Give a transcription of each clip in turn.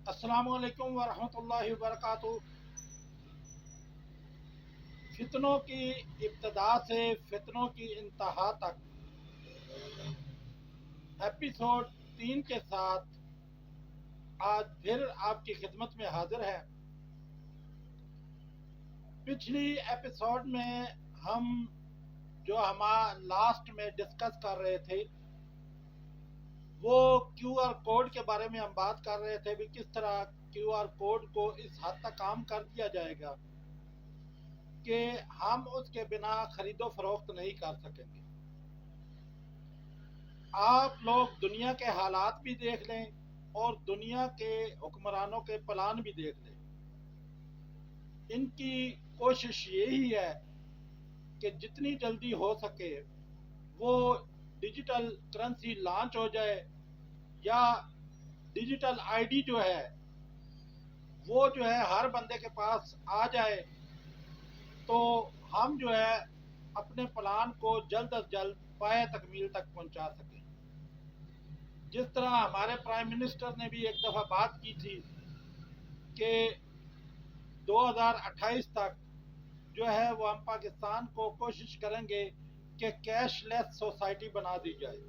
السلام علیکم ورحمۃ اللہ وبرکاتہ۔ فتنوں کی ابتدا سے فتنوں کی انتہا تک ایپیسوڈ 3 کے ساتھ آج پھر آپ کی خدمت میں حاضر ہے۔ پچھلی ایپیسوڈ میں ہم جو لاسٹ میں ڈسکس کر رہے تھے وہ کیو آر کوڈ کے بارے میں ہم بات کر رہے تھے بھی کس طرح کیو آر کوڈ کو اس حد تک عام کر دیا جائے گا کہ ہم اس کے بنا خرید و فروخت نہیں کر سکیں گے۔ آپ لوگ دنیا کے حالات بھی دیکھ لیں اور دنیا کے حکمرانوں کے پلان بھی دیکھ لیں۔ ان کی کوشش یہی ہے کہ جتنی جلدی ہو سکے وہ ڈیجیٹل کرنسی لانچ ہو جائے یا ڈیجیٹل آئی ڈی جو ہے وہ جو ہے ہر بندے کے پاس آ جائے تو ہم جو ہے اپنے پلان کو جلد از جلد پایہ تکمیل تک پہنچا سکیں۔ جس طرح ہمارے پرائم منسٹر نے بھی ایک دفعہ بات کی تھی کہ 2028 تک جو ہے وہ ہم پاکستان کو کوشش کریں گے کہ کیش لیس سوسائٹی بنا دی جائے۔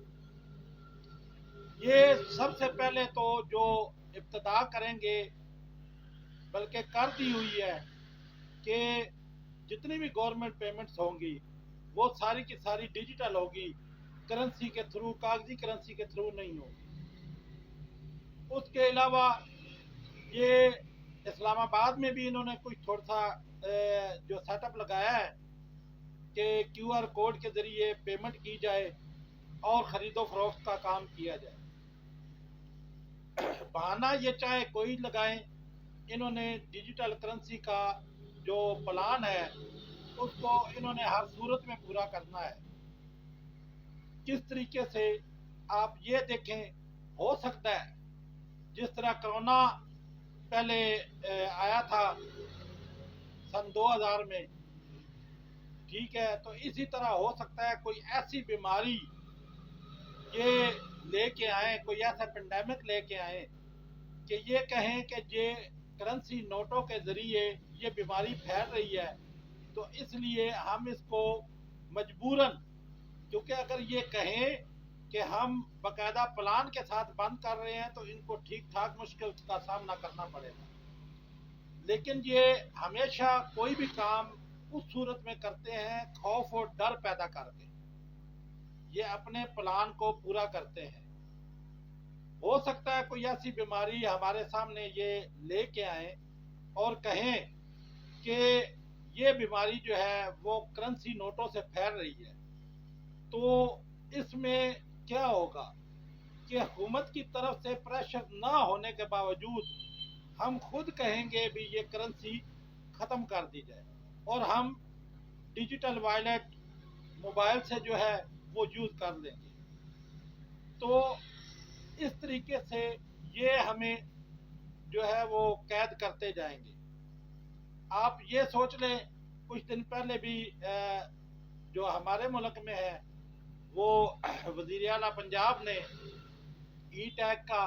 یہ سب سے پہلے تو جو ابتدا کریں گے بلکہ کر دی ہوئی ہے کہ جتنی بھی گورنمنٹ پیمنٹس ہوں گی وہ ساری کی ساری ڈیجیٹل ہوگی، کرنسی کے تھرو، کاغذی کرنسی کے تھرو نہیں ہوگی۔ اس کے علاوہ یہ اسلام آباد میں بھی انہوں نے کچھ تھوڑا سا جو سیٹ اپ لگایا ہے کہ کیو آر کوڈ کے ذریعے پیمنٹ کی جائے اور خرید و فروخت کا کام کیا جائے۔ بہانہ یہ چاہے کوئی لگائیں، انہوں نے ڈیجیٹل کرنسی کا جو پلان ہے اس کو انہوں نے ہر صورت میں پورا کرنا ہے۔ کس طریقے سے آپ یہ دیکھیں، ہو سکتا ہے جس طرح کرونا پہلے آیا تھا سن 2000 میں، ٹھیک ہے، تو اسی طرح ہو سکتا ہے کوئی ایسی بیماری یہ لے کے آئیں، کوئی ایسا پینڈیمک لے کے آئیں کہ یہ کہیں کہ یہ کرنسی نوٹوں کے ذریعے یہ بیماری پھیل رہی ہے، تو اس لیے ہم اس کو مجبوراً، کیونکہ اگر یہ کہیں کہ ہم باقاعدہ پلان کے ساتھ بند کر رہے ہیں تو ان کو ٹھیک ٹھاک مشکل کا سامنا کرنا پڑے گا۔ لیکن یہ ہمیشہ کوئی بھی کام اس صورت میں کرتے ہیں خوف اور ڈر پیدا کر کے، یہ اپنے پلان کو پورا کرتے ہیں۔ ہو سکتا ہے کوئی ایسی بیماری ہمارے سامنے یہ لے کے آئیں اور کہیں کہ یہ بیماری جو ہے وہ کرنسی نوٹوں سے پھیل رہی ہے، تو اس میں کیا ہوگا کہ حکومت کی طرف سے پریشر نہ ہونے کے باوجود ہم خود کہیں گے بھی یہ کرنسی ختم کر دی جائے اور ہم ڈیجیٹل وائلیٹ موبائل سے جو ہے وہ یوز کر لیں گے۔ تو اس طریقے سے یہ ہمیں جو ہے وہ قید کرتے جائیں گے۔ آپ یہ سوچ لیں، کچھ دن پہلے بھی جو ہمارے ملک میں ہے وہ وزیر اعلیٰ پنجاب نے ای ٹیگ کا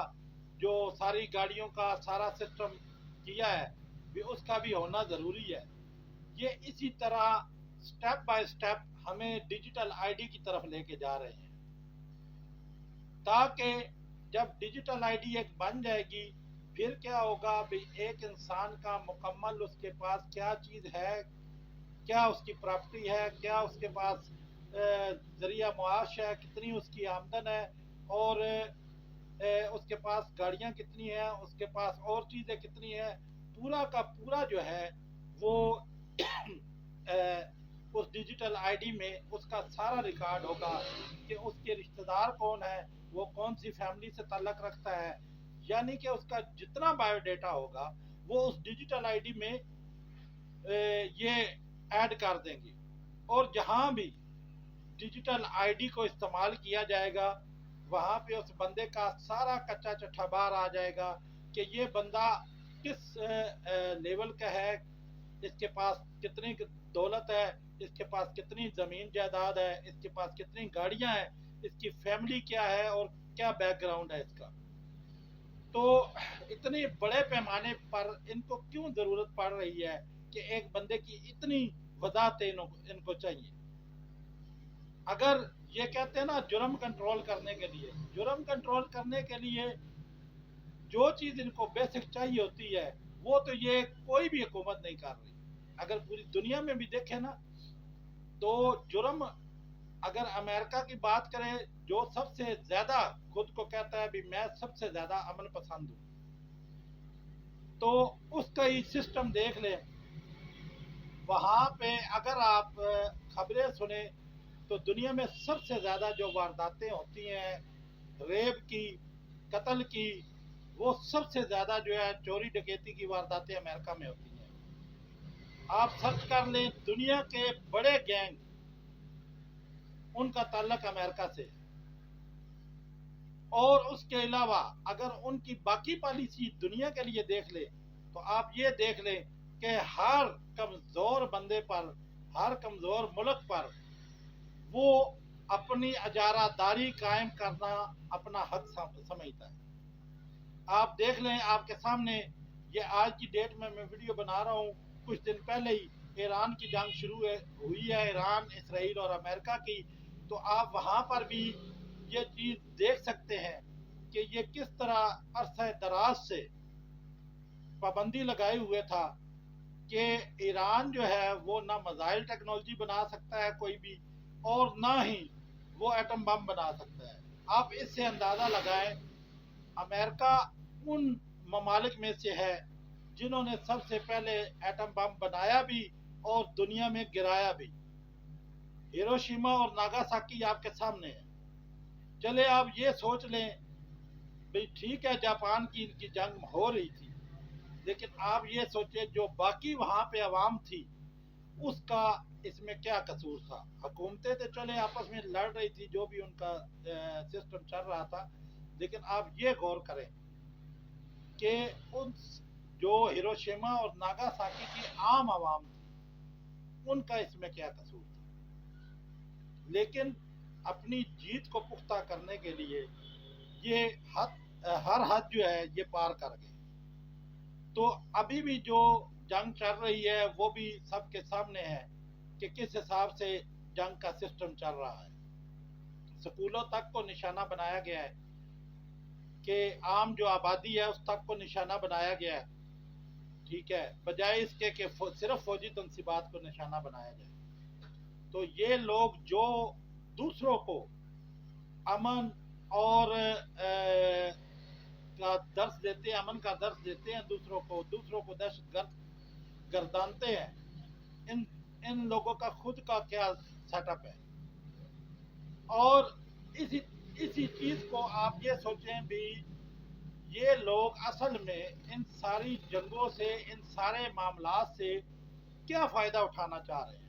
جو ساری گاڑیوں کا سارا سسٹم کیا ہے بھی اس کا بھی ہونا ضروری ہے۔ یہ اسی طرح سٹیپ بائی سٹیپ ہمیں ڈیجیٹل آئی ڈی کی طرف لے کے جا رہے ہیں، تاکہ جب ڈیجیٹل آئی ڈی ایک بن جائے گی پھر کیا ہوگا بھی ایک انسان کا مکمل اس کے پاس کیا چیز ہے، کیا اس کی پراپرٹی ہے، کیا اس کے پاس ذریعہ معاش ہے، کتنی اس کی آمدن ہے، اور اس کے پاس گاڑیاں کتنی ہیں، اس کے پاس اور چیزیں کتنی ہیں، پورا کا پورا جو ہے وہ اس ڈیجیٹل آئی ڈی میں اس کا سارا ریکارڈ ہوگا کہ اس کے رشتہ دار کون ہے، وہ کون سی فیملی سے تعلق رکھتا ہے، یعنی کہ اس کا جتنا بایو ڈیٹا ہوگا وہ اس ڈیجیٹل آئی ڈی میں یہ ایڈ کر دیں گے۔ اور جہاں بھی ڈیجیٹل آئی ڈی کو استعمال کیا جائے گا وہاں پہ اس بندے کا سارا کچا چٹھا باہر آ جائے گا کہ یہ بندہ کس لیول کا ہے، اس کے پاس کتنی دولت ہے، اس کے پاس کتنی زمین جائیداد ہے، اس کے پاس کتنی گاڑیاں ہیں، اس کی فیملی کیا ہے اور کیا بیک گراؤنڈ ہے اس کا۔ تو इतने बड़े पैमाने पर इनको क्यों जरूरत पड़ रही है कि एक बंदे की इतनी वजाहत इनको चाहिए? अगर ये कहते हैं ना जुर्म कंट्रोल करने के लिए, जुर्म कंट्रोल करने के लिए जो चीज इनको बेसिक चाहिए होती है वो तो ये कोई भी हुकूमत नहीं कर रही। अगर पूरी दुनिया में भी देखें ना तो जुर्म, अगर अमेरिका की बात करें जो सबसे ज्यादा खुद को कहता है भी मैं सबसे ज्यादा अमन पसंद हूं, तो उसका ही सिस्टम देख लें। वहां पे अगर आप खबरें सुने तो दुनिया में सबसे ज्यादा जो वारदातें होती हैं रेप की, कत्ल की, वो सबसे ज्यादा जो है चोरी डकैती की वारदातें अमेरिका में होती हैं। आप सर्च कर लें दुनिया के बड़े गैंग, उनका ताल्लुक अमेरिका से। और उसके अलावा अगर उनकी बाकी पॉलिसी दुनिया के लिए देख ले तो आप ये देख लें कि हर कमजोर बंदे पर, हर कमजोर मुल्क पर वो अपनी अजारादारी कायम करना अपना हक समझता है। आप देख लें, आपके सामने ये आज की डेट में मैं वीडियो बना रहा हूँ, कुछ दिन पहले ही ईरान की जंग शुरू हुई है, ईरान, इसराइल और अमेरिका की। तो आप वहाँ पर भी ये चीज़ देख सकते हैं कि ये किस तरह अरसा दराज से पाबंदी लगाए हुए था कि ईरान जो है वो ना मिसाइल टेक्नोलॉजी बना सकता है कोई भी, और ना ही वो एटम बम बना सकता है। आप इससे अंदाज़ा लगाएं अमेरिका उन ममालिक में से है जिन्होंने सबसे पहले एटम बम बनाया भी और दुनिया में गिराया भी। हिरोशिमा और नागासाकी आपके सामने है। चले आप ये सोच लें भाई ठीक है जापान की इनकी जंग हो रही थी, लेकिन आप ये सोचे जो बाकी वहां पे आवाम थी उसका इसमें क्या कसूर था? हुकूमतें तो चले आपस में लड़ रही थी, जो भी उनका सिस्टम चल रहा था, लेकिन आप ये गौर करें कि उन जो हिरोशिमा और नागासाकी की आम आवाम थी उनका इसमें क्या कसूर था? लेकिन अपनी जीत को पुख्ता करने के लिए ये हर हद जो है ये पार कर गए। तो अभी भी जो जंग चल रही है वो भी सबके सामने है कि किस हिसाब से जंग का सिस्टम चल रहा है। स्कूलों तक को निशाना बनाया गया है कि आम जो आबादी है उस तक को निशाना बनाया गया है, ठीक है, बजाय इसके कि सिर्फ फौजी तनसीबात को निशाना बनाया जाए। तो ये लोग जो दूसरों को अमन और का दर्श देते हैं, अमन का दर्श देते हैं दूसरों को दहशतगर्द गर्दानते हैं, इन इन लोगों का खुद का क्या सेटअप है? और इसी चीज को आप ये सोचें भी ये लोग असल में इन सारी जंगों से, इन सारे मामलात से क्या फायदा उठाना चाह रहे हैं?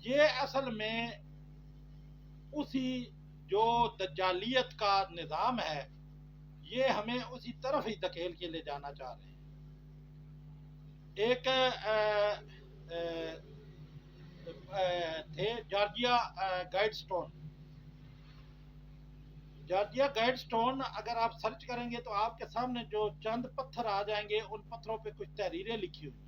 ये असल में उसी जो दज्जालियत का निज़ाम है ये हमें उसी तरफ ही धकेल के ले जाना चाह रहे हैं। एक थे जॉर्जिया गाइडस्टोन। जॉर्जिया गाइडस्टोन अगर आप सर्च करेंगे तो आपके सामने जो चंद पत्थर आ जाएंगे, उन पत्थरों पे कुछ तहरीरें लिखी हुई।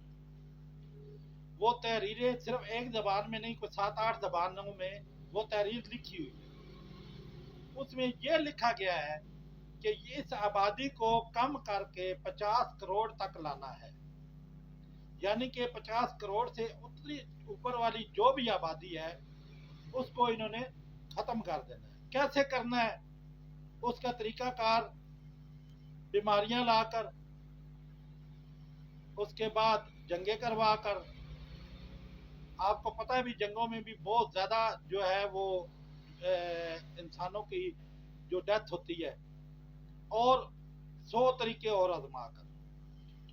वो तहरीरें सिर्फ एक जबान में नहीं, कुछ 7-8 जबानों में वो तहरीर लिखी हुई है। उसमें यह लिखा गया है कि इस आबादी को कम करके 50 करोड़ तक लाना है, यानी कि 50 करोड़ से उतनी ऊपर वाली जो भी आबादी है उसको इन्होंने खत्म कर देना है। कैसे करना है? उसका तरीकाकार बीमारियां लाकर, उसके बाद जंगे करवा कर, आपको पता है भी जंगों में भी बहुत ज्यादा जो है वो इंसानों की जो डेथ होती है, और 100 तरीके और आजमा कर,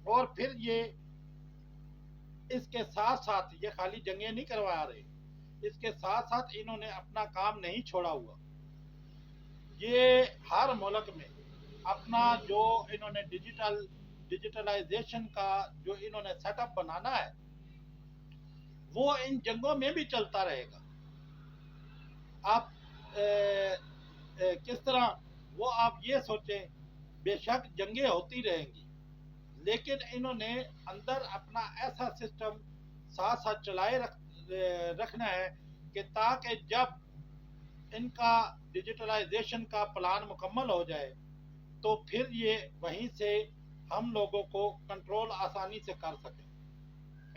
और फिर ये इसके साथ साथ ये खाली जंगे नहीं करवा रहे, इसके साथ साथ इन्होंने अपना काम नहीं छोड़ा हुआ। ये हर मुल्क में अपना जो इन्होंने डिजिटलाइजेशन का जो इन्होंने सेटअप बनाना है वो इन जंगों में भी चलता रहेगा। आप किस तरह वो आप ये सोचें बेशक जंगें होती रहेंगी, लेकिन इन्होंने अंदर अपना ऐसा सिस्टम साथ साथ चलाए रखना है कि ताकि जब इनका डिजिटलाइजेशन का प्लान मुकम्मल हो जाए तो फिर ये वहीं से हम लोगों को कंट्रोल आसानी से कर सकें,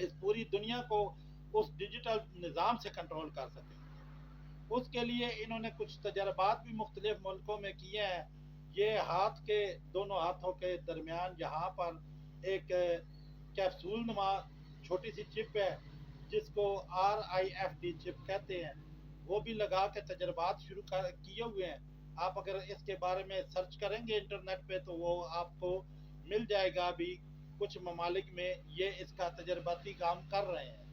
इस पूरी दुनिया को उस डिजिटल निज़ाम से कंट्रोल कर सकें। उसके लिए इन्होंने कुछ तजर्बात भी मुख्तलिफ मुल्कों में किए हैं। ये हाथ के दोनों हाथों के दरमियान जहाँ पर एक कैप्सूल नुमा छोटी सी चिप है जिसको RIFD चिप कहते हैं, वो भी लगा के तजर्बात शुरू किए हुए हैं। आप अगर इसके बारे में सर्च करेंगे इंटरनेट पे तो वो आपको मिल जाएगा। अभी कुछ ममालिक में ये इसका तजर्बाती काम कर रहे हैं।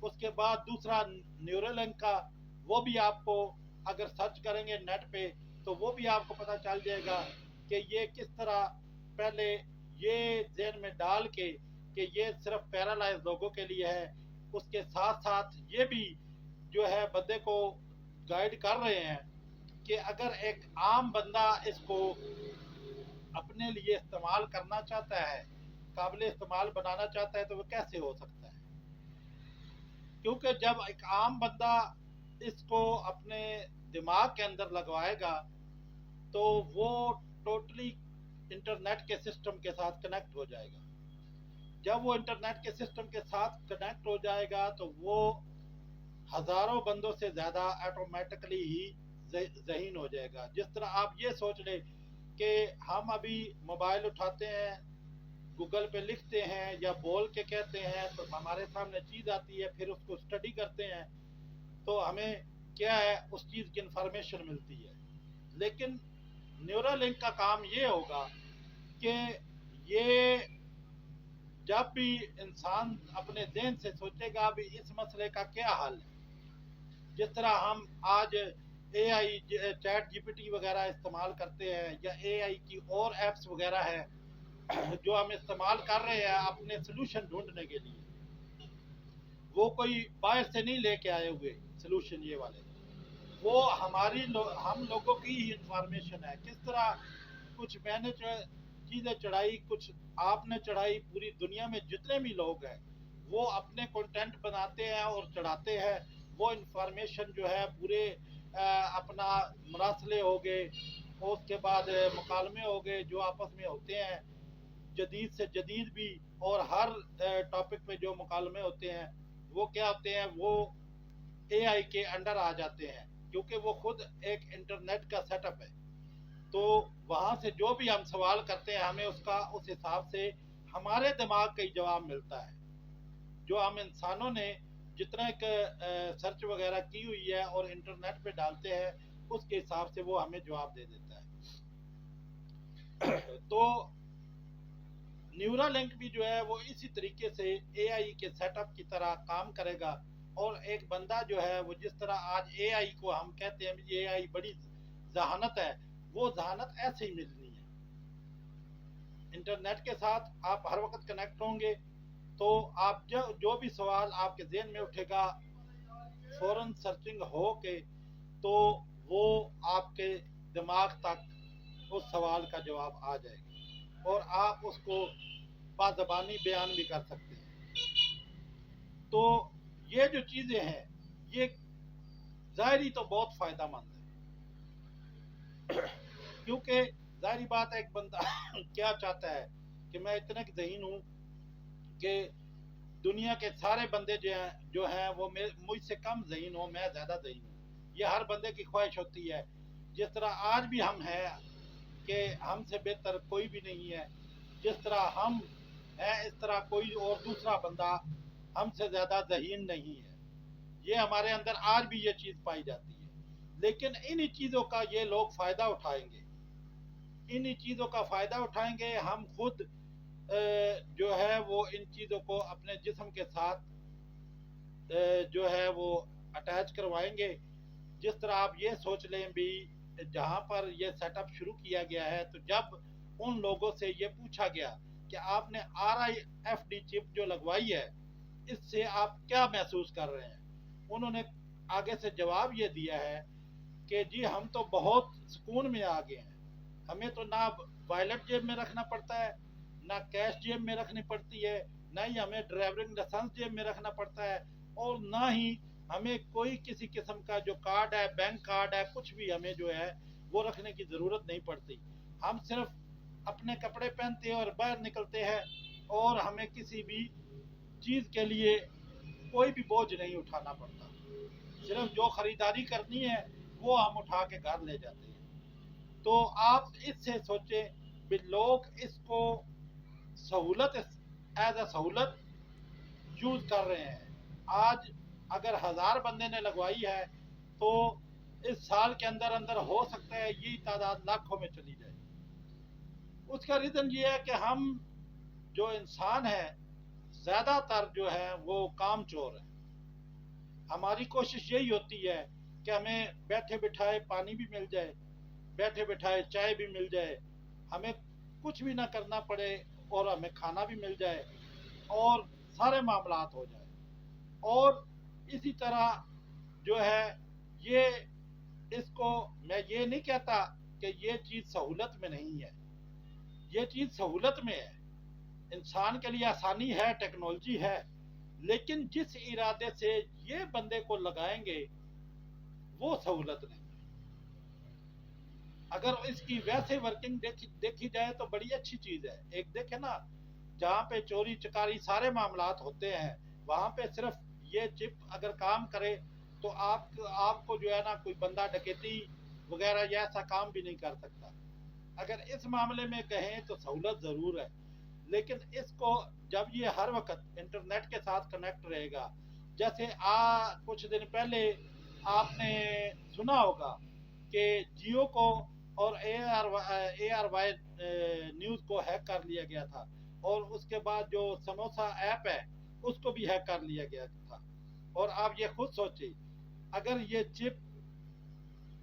उसके बाद दूसरा न्यूरोलिंक का, वो भी आपको अगर सर्च करेंगे नेट पे तो वो भी आपको पता चल जाएगा कि ये किस तरह पहले ये ज़हन में डाल के कि ये सिर्फ पैरालाइज लोगों के लिए है, उसके साथ साथ ये भी जो है बंदे को गाइड कर रहे हैं कि अगर एक आम बंदा इसको अपने लिए इस्तेमाल करना चाहता है, काबिल इस्तेमाल बनाना चाहता है, तो वो कैसे हो सकता है। क्योंकि जब एक आम बंदा इसको अपने दिमाग के अंदर लगवाएगा तो वो टोटली इंटरनेट के सिस्टम के साथ कनेक्ट हो जाएगा। जब वो इंटरनेट के सिस्टम के साथ कनेक्ट हो जाएगा तो वो हजारों बंदों से ज़्यादा ऑटोमेटिकली ही ज़हीन हो जाएगा। जिस तरह आप ये सोच लें कि हम अभी मोबाइल उठाते हैं, गूगल पे लिखते हैं या बोल के कहते हैं तो हमारे सामने चीज़ आती है, फिर उसको स्टडी करते हैं तो हमें क्या है उस चीज़ की इंफॉर्मेशन मिलती है। लेकिन न्यूरोलिंक का काम ये होगा कि ये जब भी इंसान अपने ज़हन से सोचेगा भी इस मसले का क्या हल है, जिस तरह हम आज AI चैट GPT वगैरह इस्तेमाल करते हैं या AI की और ऐप्स वगैरह है जो हम इस्तेमाल कर रहे हैं अपने सोल्यूशन ढूंढने के लिए, वो कोई बाहर से नहीं लेके आए हुए सोल्यूशन ये वाले, वो हम लोगों की ही इंफॉर्मेशन है। किस तरह कुछ मैंने चीज़ें चढ़ाई, कुछ आपने चढ़ाई, पूरी दुनिया में जितने भी लोग हैं वो अपने कंटेंट बनाते हैं और चढ़ाते हैं। वो इंफॉर्मेशन जो है पूरे अपना मरासले हो गए, उसके बाद मुकालमे हो गए जो आपस में होते हैं जदीद से जदीद भी, और हर टॉपिक पे जो मुकालमे होते हैं वो क्या होते हैं, वो AI के अंडर आ जाते हैं क्योंकि वो खुद एक इंटरनेट का सेटअप है। तो वहाँ से जो भी हम सवाल करते हैं हमें उसका उस हिसाब से हमारे दिमाग का ही जवाब मिलता है। जो हम इंसानों ने जितना एक सर्च वगैरह की हुई है और इंटरनेट पे डालते हैं उसके हिसाब से वो हमें जवाब दे देता है। तो न्यूरालिंक भी जो है वो इसी तरीके से AI के सेटअप की तरह काम करेगा। और एक बंदा जो है वो जिस तरह आज AI को हम कहते हैं ये AI बड़ी जहानत है, वो जहानत ऐसे ही मिलनी है। इंटरनेट के साथ आप हर वक्त कनेक्ट होंगे तो आप जो भी सवाल आपके ज़हन में उठेगा फौरन सर्चिंग हो के तो वो आपके दिमाग तक उस सवाल का जवाब आ जाएगा और आप उसको बाज़बानी बयान भी कर सकते हैं। तो ये जो चीज़ें हैं ये ज़ाहिरी तो बहुत फ़ायदेमंद है क्योंकि ज़ाहिरी बात है एक बंदा क्या चाहता है कि मैं इतना ज़हीन हूँ कि दुनिया के सारे बंदे जो हैं वो मुझसे कम ज़हीन हो, मैं ज़्यादा ज़हीन हूँ। ये हर बंदे की ख्वाहिश होती है। जिस तरह आज भी हम हैं कि हमसे बेहतर कोई भी नहीं है, जिस तरह हम हैं इस तरह कोई और दूसरा बंदा हमसे ज़्यादा ज़हीन नहीं है। ये हमारे अंदर आज भी ये चीज़ पाई जाती है। लेकिन इन्हीं चीज़ों का ये लोग फ़ायदा उठाएंगे, इन्हीं चीज़ों का फ़ायदा उठाएंगे। हम खुद जो है वो इन चीज़ों को अपने जिस्म के साथ जो है वो अटैच करवाएंगे। जिस तरह आप ये सोच लें भी जहाँ पर ये सेटअप शुरू किया गया है तो जब उन लोगों से ये पूछा गया कि आपने RIFD चिप जो लगवाई है इससे आप क्या महसूस कर रहे हैं, उन्होंने आगे से जवाब ये दिया है कि जी हम तो बहुत सुकून में आ गए हैं, हमें तो ना वॉलेट जेब में रखना पड़ता है, ना कैश जेब में रखनी पड़ती है, ना ही हमें ड्राइविंग लाइसेंस जेब में रखना पड़ता है, और ना ही हमें कोई किसी किस्म का जो कार्ड है, बैंक कार्ड है, कुछ भी हमें जो है वो रखने की ज़रूरत नहीं पड़ती। हम सिर्फ अपने कपड़े पहनते हैं और बाहर निकलते हैं, और हमें किसी भी चीज़ के लिए कोई भी बोझ नहीं उठाना पड़ता। सिर्फ जो खरीदारी करनी है वो हम उठा के घर ले जाते हैं। तो आप इससे सोचें कि लोग इसको सहूलत एज अ सहूलत यूज कर रहे हैं। आज अगर 1000 बंदे ने लगवाई है तो इस साल के अंदर अंदर हो सकता है ये तादाद लाखों में चली जाए। उसका रीजन ये है कि हम जो इंसान है ज्यादातर जो है वो काम चोर है। हमारी कोशिश यही होती है कि हमें बैठे बिठाए पानी भी मिल जाए, बैठे बिठाए चाय भी मिल जाए, हमें कुछ भी ना करना पड़े और हमें खाना भी मिल जाए और सारे मामलात हो जाए। और इसी तरह जो है ये, इसको मैं ये नहीं कहता कि ये चीज़ सहूलत में नहीं है, ये चीज़ सहूलत में है, इंसान के लिए आसानी है, टेक्नोलॉजी है, लेकिन जिस इरादे से ये बंदे को लगाएंगे वो सहूलत नहीं है। अगर इसकी वैसे वर्किंग देखी जाए तो बड़ी अच्छी चीज़ है। एक देखे ना, जहाँ पे चोरी चकारी सारे मामलात होते हैं वहाँ पे सिर्फ ये चिप अगर काम करे तो आपको जो है ना कोई बंदा डकैती वगैरह या ऐसा काम भी नहीं कर सकता। अगर इस मामले में कहें तो सहूलत ज़रूर है, लेकिन इसको जब ये हर वक्त इंटरनेट के साथ कनेक्ट रहेगा, जैसे कुछ दिन पहले आपने सुना होगा कि जियो को और ARY न्यूज़ को हैक कर लिया गया था, और उसके बाद जो समोसा ऐप है उसको भी हैक कर लिया गया था। और आप ये खुद सोचिए, अगर ये चिप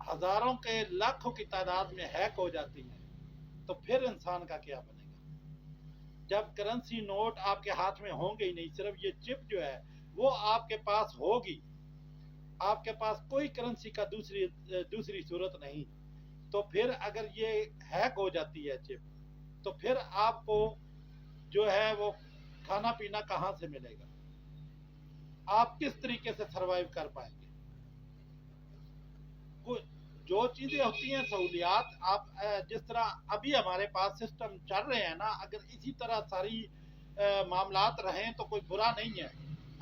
हजारों के लाखों की तादाद में हैक हो जाती है तो फिर इंसान का क्या बनेगा। जब करेंसी नोट आपके हाथ में होंगे ही नहीं, सिर्फ ये चिप जो है वो आपके पास होगी, आपके पास कोई करेंसी का दूसरी सूरत नहीं, तो फिर अगर ये हैक हो जाती है चिप तो फिर आपको जो है वो खाना पीना कहाँ से मिलेगा, आप किस तरीके से सरवाइव कर पाएंगे। जो चीजें होती हैं सहूलियात, आप जिस तरह अभी हमारे पास सिस्टम चल रहे हैं ना, अगर इसी तरह सारी मामलात रहें तो कोई बुरा नहीं है।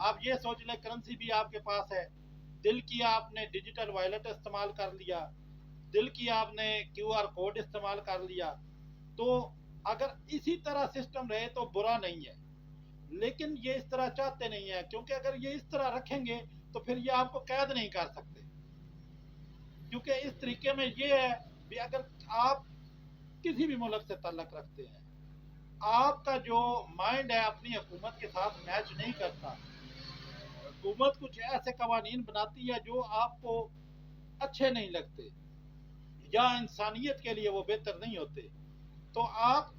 आप ये सोच लें करेंसी भी आपके पास है, दिल की आपने डिजिटल वॉलेट इस्तेमाल कर लिया, दिल की आपने QR कोड इस्तेमाल कर लिया, तो अगर इसी तरह सिस्टम रहे तो बुरा नहीं है। लेकिन ये इस तरह चाहते नहीं है, क्योंकि अगर ये इस तरह रखेंगे तो फिर ये आपको कैद नहीं कर सकते, क्योंकि इस तरीके में ये है कि अगर आप किसी भी मुल्क से ताल्लुक़ रखते हैं, आपका जो माइंड है अपनी हुकूमत के साथ मैच नहीं करता, हुकूमत कुछ ऐसे कवानीन बनाती है जो आपको अच्छे नहीं लगते या इंसानियत के लिए वो बेहतर नहीं होते, तो आप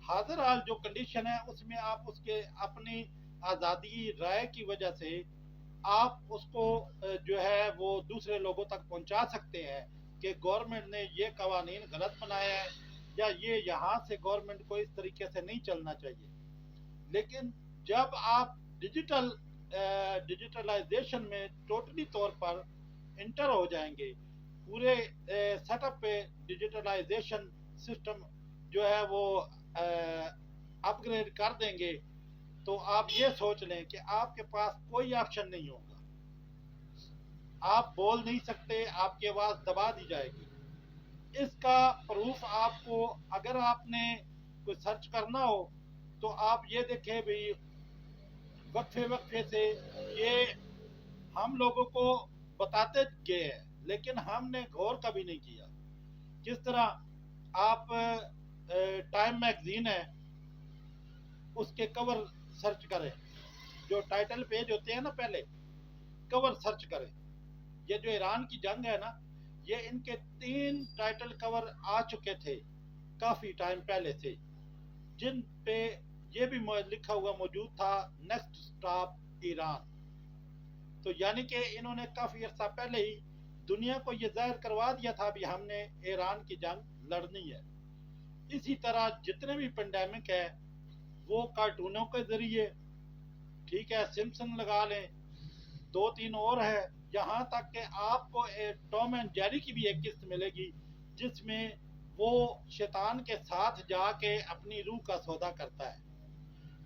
हाजिर हाल जो कंडीशन है उसमें आप उसके अपनी आज़ादी राय की वजह से आप उसको जो है वो दूसरे लोगों तक पहुंचा सकते हैं कि गवर्नमेंट ने ये कवानीन गलत बनाया है, या ये यहाँ से गवर्नमेंट को इस तरीके से नहीं चलना चाहिए। लेकिन जब आप डिजिटलाइजेशन में टोटली तौर पर इंटर हो जाएंगे, पूरे सेटअप पे डिजिटलाइजेशन सिस्टम जो है वो अपग्रेड कर देंगे, तो आप ये सोच लें कि आपके पास कोई ऑप्शन नहीं होगा, आप बोल नहीं सकते, आपकी आवाज़ दबा दी जाएगी। इसका प्रूफ आपको अगर आपने कोई सर्च करना हो तो आप ये देखें भाई, वक्फे से ये हम लोगों को बताते गए हैं, लेकिन हमने गौर कभी नहीं किया। जिस तरह आप टाइम मैगजीन है उसके कवर सर्च करें, जो टाइटल पेज होते हैं ना, पहले कवर सर्च करें। ये जो ईरान की जंग है ना, ये इनके 3 टाइटल कवर आ चुके थे काफ़ी टाइम पहले से, जिन पे ये भी लिखा हुआ मौजूद था नेक्स्ट स्टॉप ईरान। तो यानी कि इन्होंने काफ़ी अर्सा पहले ही दुनिया को ये जाहिर करवा दिया था भी हमने ईरान की जंग लड़नी है। اسی طرح جتنے بھی پینڈیمک ہے وہ کارٹونوں کے ذریعے، ٹھیک ہے، سمپسن لگا لیں، 2-3 اور ہے، یہاں تک کہ آپ کو ٹام اینڈ جیری کی بھی ایک قسط ملے گی جس میں وہ شیطان کے ساتھ جا کے اپنی روح کا سودا کرتا ہے۔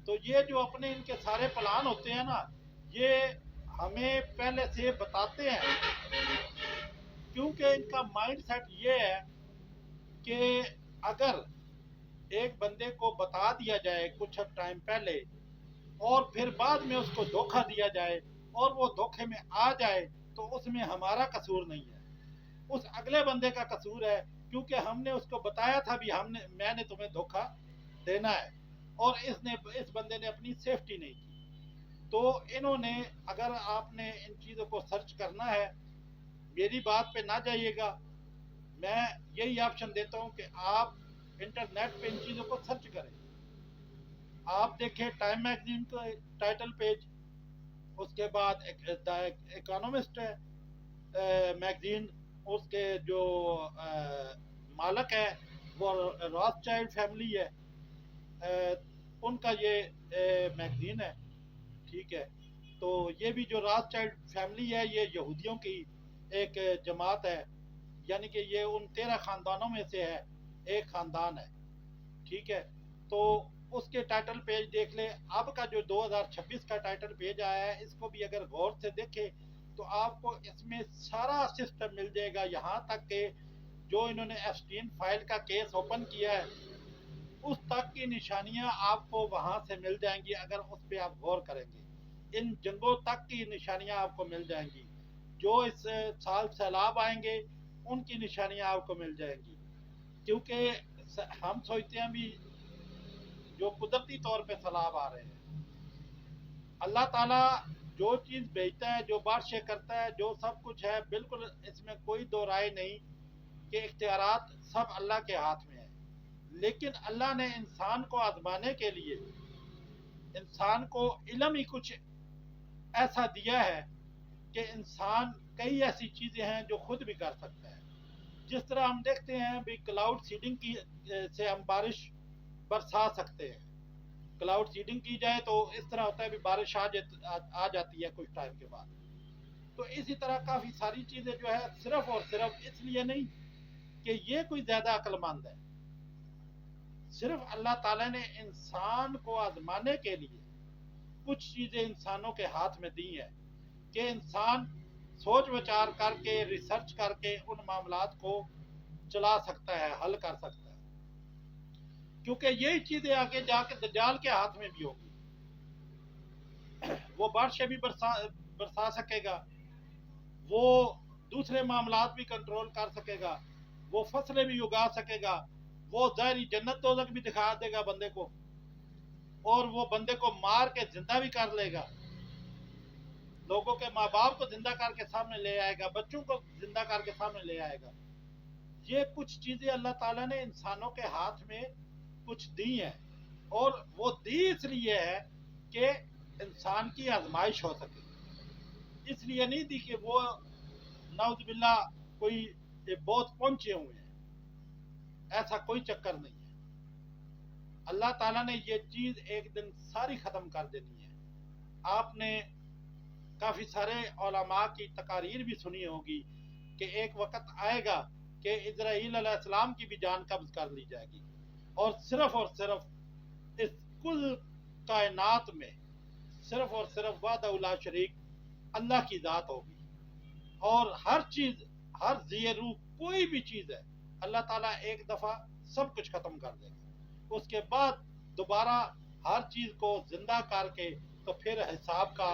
تو یہ جو اپنے ان کے سارے پلان ہوتے ہیں نا، یہ ہمیں پہلے سے بتاتے ہیں، کیونکہ ان کا مائنڈ سیٹ یہ ہے کہ اگر ایک بندے کو بتا دیا جائے کچھ ٹائم پہلے اور پھر بعد میں اس کو دھوکہ دیا جائے اور وہ دھوکے میں آ جائے تو اس میں ہمارا قصور نہیں ہے، اس اگلے بندے کا قصور ہے، کیونکہ ہم نے اس کو بتایا تھا بھی میں نے تمہیں دھوکہ دینا ہے، اور اس بندے نے اپنی سیفٹی نہیں کی۔ تو انہوں نے، اگر آپ نے ان چیزوں کو سرچ کرنا ہے، میری بات پہ نہ جائیے گا، میں یہی آپشن دیتا ہوں کہ آپ انٹرنیٹ پہ ان چیزوں کو سرچ کریں۔ آپ دیکھیں ٹائم میگزین کا ٹائٹل پیج، اس کے بعد اکانومسٹ ہے میگزین، اس کے جو مالک ہے وہ راس چائلڈ فیملی ہے، ان کا یہ میگزین ہے، ٹھیک ہے۔ تو یہ بھی جو راس چائلڈ فیملی ہے یہ یہودیوں کی ایک جماعت ہے، یعنی کہ یہ ان 13 خاندانوں میں سے ہے، ایک خاندان ہے، ٹھیک ہے۔ تو اس کے ٹائٹل پیج دیکھ لیں۔ اب کا جو 2026 کا ٹائٹل پیج آیا ہے اس کو بھی اگر غور سے دیکھیں تو آپ کو اس میں سارا سسٹم مل جائے گا، یہاں تک کہ جو انہوں نے ایپسٹین فائل کا کیس اوپن کیا ہے اس تک کی نشانیاں آپ کو وہاں سے مل جائیں گی اگر اس پہ آپ غور کریں گے۔ ان جنگوں تک کی نشانیاں آپ کو مل جائیں گی، جو اس سال سیلاب آئیں گے ان کی نشانیاں آپ کو مل جائیں گی، کیونکہ ہم سوچتے ہیں بھی جو قدرتی طور پہ سیلاب آ رہے ہیں، اللہ تعالیٰ جو چیز بھیجتا ہے، جو بارشیں کرتا ہے، جو سب کچھ ہے، بالکل اس میں کوئی دو رائے نہیں کہ اختیارات سب اللہ کے ہاتھ میں ہیں، لیکن اللہ نے انسان کو آزمانے کے لیے انسان کو علم ہی کچھ ایسا دیا ہے کہ انسان کئی ایسی چیزیں ہیں جو خود بھی کر سکتا ہے۔ جس طرح ہم دیکھتے ہیں بھی کلاؤڈ سیڈنگ کی سے ہم بارش برسا سکتے ہیں، کلاؤڈ سیڈنگ کی جائے تو اس طرح ہوتا ہے بھی بارش آ جاتی ہے کچھ ٹائم کے بعد۔ تو اسی طرح کافی ساری چیزیں جو ہے صرف اور صرف اس لیے نہیں کہ یہ کوئی زیادہ عقل مند ہے، صرف اللہ تعالیٰ نے انسان کو آزمانے کے لیے کچھ چیزیں انسانوں کے ہاتھ میں دی ہیں کہ انسان سوچ وچار کر کے، ریسرچ کر کے ان معاملات کو چلا سکتا ہے، حل کر سکتا ہے، کیونکہ یہی چیزیں آگے جا کے دجال کے ہاتھ میں بھی ہوگی، وہ بارشیں بھی برسا سکے گا، وہ دوسرے معاملات بھی کنٹرول کر سکے گا، وہ فصلیں بھی اگا سکے گا، وہ ظاہری جنت دوزخ بھی دکھا دے گا بندے کو، اور وہ بندے کو مار کے زندہ بھی کر لے گا، لوگوں کے ماں باپ کو زندہ کر کے سامنے لے آئے گا، بچوں کو زندہ کر کے سامنے لے آئے گا۔ یہ کچھ چیزیں اللہ تعالیٰ نے انسانوں کے ہاتھ میں کچھ دی ہیں، اور وہ دی اس لیے ہے کہ انسان کی آزمائش ہو سکے، اس لیے نہیں دی کہ وہ نعوذ باللہ کوئی بہت پہنچے ہوئے ہیں، ایسا کوئی چکر نہیں ہے۔ اللہ تعالیٰ نے یہ چیز ایک دن ساری ختم کر دینی ہے۔ آپ نے کافی سارے علماء کی تقاریر بھی سنی ہوگی کہ ایک وقت آئے گا کہ اسرائیل علیہ السلام کی بھی جان قبض کر لی جائے گی، اور صرف اس کل کائنات میں صرف اور صرف وحدہ لا شریک اللہ کی ذات ہوگی، اور ہر چیز، ہر ذی روح کوئی بھی چیز ہے، اللہ تعالیٰ ایک دفعہ سب کچھ ختم کر دے گا، اس کے بعد دوبارہ ہر چیز کو زندہ کر کے تو پھر حساب کا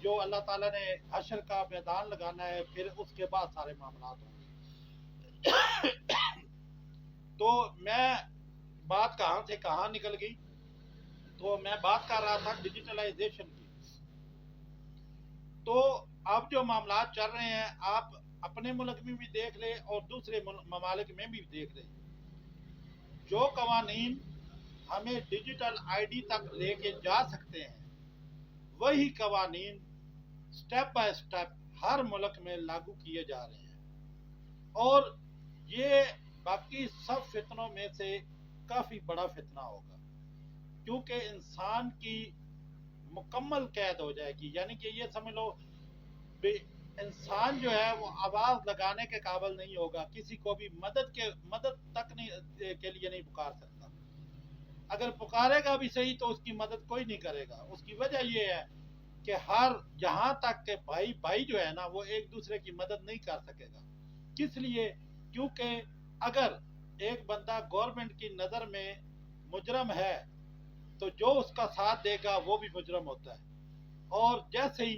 جو اللہ تعالیٰ نے حشر کا میدان لگانا ہے، پھر اس کے بعد سارے معاملات ہوں گے۔ تو میں بات کہاں سے کہاں نکل گئی، تو میں بات کر رہا تھا ڈیجیٹلائزیشن کی۔ تو اب جو معاملات چل رہے ہیں آپ اپنے ملک میں بھی دیکھ لیں اور دوسرے ممالک میں بھی دیکھ لیں، جو قوانین ہمیں ڈیجیٹل آئی ڈی تک لے کے جا سکتے ہیں وہی قوانین سٹیپ بائی سٹیپ ہر ملک میں لاگو کیے جا رہے ہیں، اور یہ باقی سب فتنوں میں سے काफी बड़ा फितना होगा, क्योंकि इंसान की मुकम्मल कैद हो जाएगी। यानी कि ये समझ लो इंसान जो है वो आवाज लगाने के काबिल नहीं होगा, किसी को भी मदद तक नहीं के लिए नहीं पुकार सकता। अगर पुकारेगा भी सही तो उसकी मदद कोई नहीं करेगा। उसकी वजह ये है कि हर यहाँ तक के भाई भाई जो है ना वो एक दूसरे की मदद नहीं कर सकेगा। किस लिए? क्योंकि अगर एक बंदा गवर्नमेंट की नजर में मुजरम है तो जो उसका साथ देगा वो भी मुजरम होता है, और जैसे ही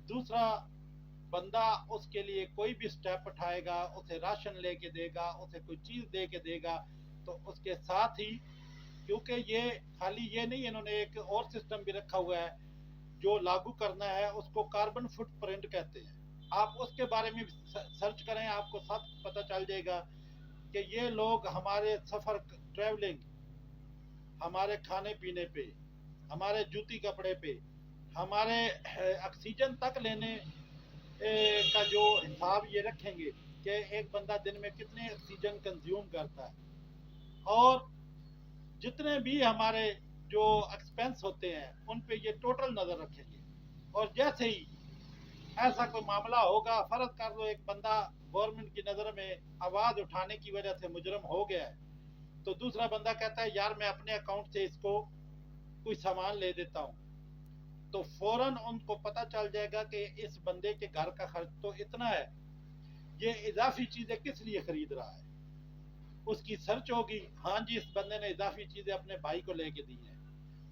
दूसरा बंदा उसके लिए कोई भी स्टेप उठाएगा, उसे राशन लेके देगा, उसे कोई चीज दे के देगा, तो उसके साथ ही, क्योंकि ये खाली ये नहीं, इन्होंने एक और सिस्टम भी रखा हुआ है जो लागू करना है, उसको कार्बन फुटप्रिंट कहते हैं। आप उसके बारे में सर्च करें, आपको सब पता चल जाएगा कि ये लोग हमारे सफर, ट्रैवलिंग, हमारे खाने पीने पे, हमारे जूती कपड़े पे, हमारे ऑक्सीजन तक लेने का जो हिसाब ये रखेंगे कि एक बंदा दिन में कितने ऑक्सीजन कंज्यूम करता है, और जितने भी हमारे जो एक्सपेंस होते हैं उन पे ये टोटल नजर रखेंगे। और जैसे ही ऐसा कोई मामला होगा, फर्ज कर लो एक बंदा गवर्नमेंट की नजर में आवाज उठाने की वजह से मुजरम हो गया है, तो दूसरा बंदा कहता है यार मैं अपने अकाउंट से इसको कोई सामान ले देता हूँ, तो फौरन उनको पता चल जाएगा कि इस बंदे के घर का खर्च तो इतना है, ये इजाफी चीजें किस लिए खरीद रहा है। उसकी सर्च होगी, हाँ जी इस बंदे ने इजाफी चीजें अपने भाई को लेके दी है,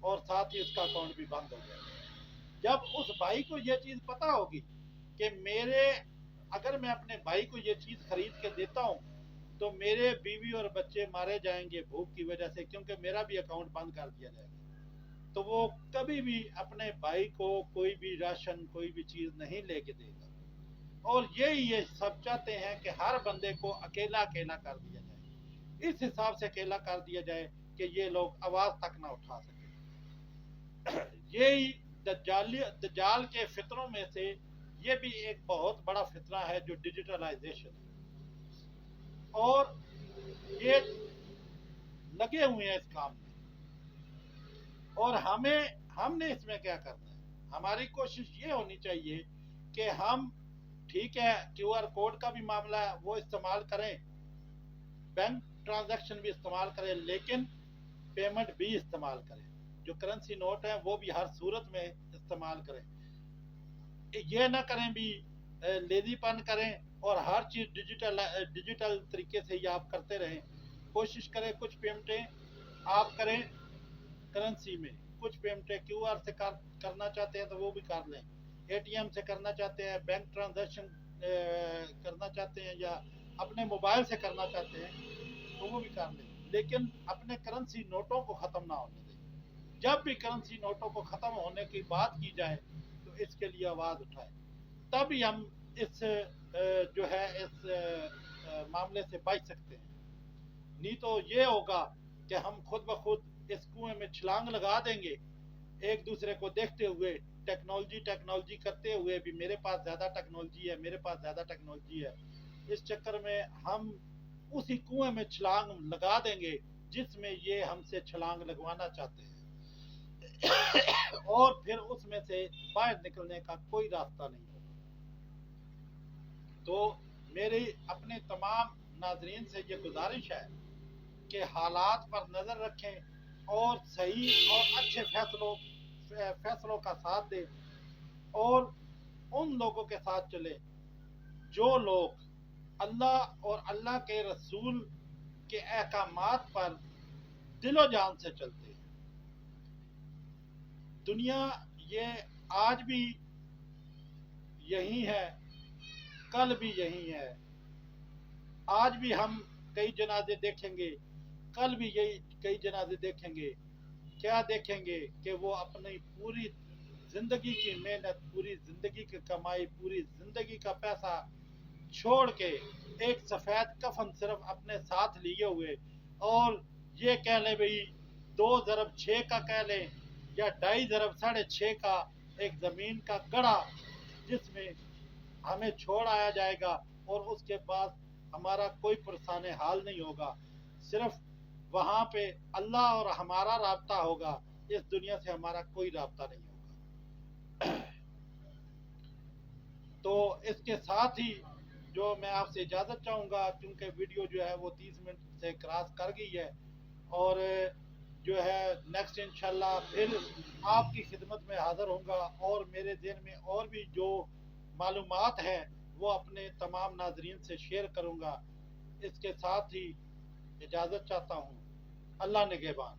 और साथ ही उसका अकाउंट भी बंद हो जाएगा। जब उस भाई को ये चीज पता होगी कि अगर मैं अपने भाई को ये चीज खरीद के देता हूँ तो मेरे बीवी और बच्चे मारे जाएंगे भूख की वजह से, क्योंकि मेरा भी अकाउंट बंद कर दिया जाएगा, तो वो कभी भी अपने भाई को कोई भी राशन, कोई भी चीज नहीं लेके देगा। और ये सब चाहते हैं कि हर बंदे को अकेला अकेला कर दिया जाए, इस हिसाब से अकेला कर दिया जाए कि ये लोग आवाज तक ना उठा सके। यही दज्जाल के फितरों में से ये भी एक बहुत बड़ा फितरा है जो डिजिटलाइजेशन है, और ये लगे हुए हैं इस काम में। और हमने इसमें क्या करना है? हमारी कोशिश ये होनी चाहिए कि हम, ठीक है क्यूआर कोड का भी मामला है वो इस्तेमाल करें, बैंक ट्रांजैक्शन भी इस्तेमाल करें, लेकिन पेमेंट भी इस्तेमाल करें। जो करेंसी नोट है वो भी हर सूरत में इस्तेमाल करें। ये ना करें भी लेजीपन करें और हर चीज डिजिटल तरीके से ही आप करते रहें। कोशिश करें कुछ पेमेंटें आप करें करेंसी में, कुछ पेमेंटें क्यूआर से करना चाहते हैं तो वो भी कर लें, एटीएम से करना चाहते हैं, बैंक ट्रांजैक्शन करना चाहते हैं, या अपने मोबाइल से करना चाहते हैं तो वो भी कर लें, लेकिन अपने करेंसी नोटों को ख़त्म ना होने दें। जब भी करेंसी नोटों को ख़त्म होने की बात की जाए तो इसके लिए आवाज़ उठाएं, तभी हम इस जो है इस मामले से बच सकते हैं। नहीं तो ये होगा कि हम खुद ब खुद इस कुएं में छलांग लगा देंगे, एक दूसरे को देखते हुए, टेक्नोलॉजी करते हुए भी, मेरे पास ज़्यादा टेक्नोलॉजी है, मेरे पास ज़्यादा टेक्नोलॉजी है। इस चक्कर में हम उसी कुएं में छलांग लगा देंगे जिसमें ये हमसे छलांग लगवाना चाहते हैं, और फिर उसमें से बाहर निकलने का कोई रास्ता नहीं होगा। तो मेरी अपने तमाम नाजरीन से ये गुजारिश है कि हालात पर नज़र रखें और सही और अच्छे फैसलों का साथ दें, और उन लोगों के साथ चले जो लोग अल्लाह और अल्लाह के रसूल के अहकामात पर दिलो जान से चलते हैं। दुनिया ये आज भी यही है, कल भी यही है। आज भी हम कई जनाजे देखेंगे, कल भी यही कई जनाजे देखेंगे। क्या देखेंगे कि वो अपनी पूरी जिंदगी की मेहनत, पूरी जिंदगी की कमाई, पूरी जिंदगी का पैसा छोड़ के एक सफेद कफन सिर्फ अपने साथ लिए हुए, और ये कह ले भाई 2 ज़रब 6 का कह ले, या 2.5 ज़रब 6.5 का एक जमीन का गड़ा जिसमें हमें छोड़ आया जाएगा, और उसके बाद हमारा कोई परेशान हाल नहीं होगा। सिर्फ وہاں پہ اللہ اور ہمارا رابطہ ہوگا، اس دنیا سے ہمارا کوئی رابطہ نہیں ہوگا۔ تو اس کے ساتھ ہی جو میں آپ سے اجازت چاہوں گا، کیونکہ ویڈیو جو ہے وہ 30 منٹ سے کراس کر گئی ہے، اور جو ہے نیکسٹ انشاءاللہ پھر آپ کی خدمت میں حاضر ہوں گا، اور میرے ذہن میں اور بھی جو معلومات ہیں وہ اپنے تمام ناظرین سے شیئر کروں گا۔ اس کے ساتھ ہی اجازت چاہتا ہوں۔ اللہ نگہبان۔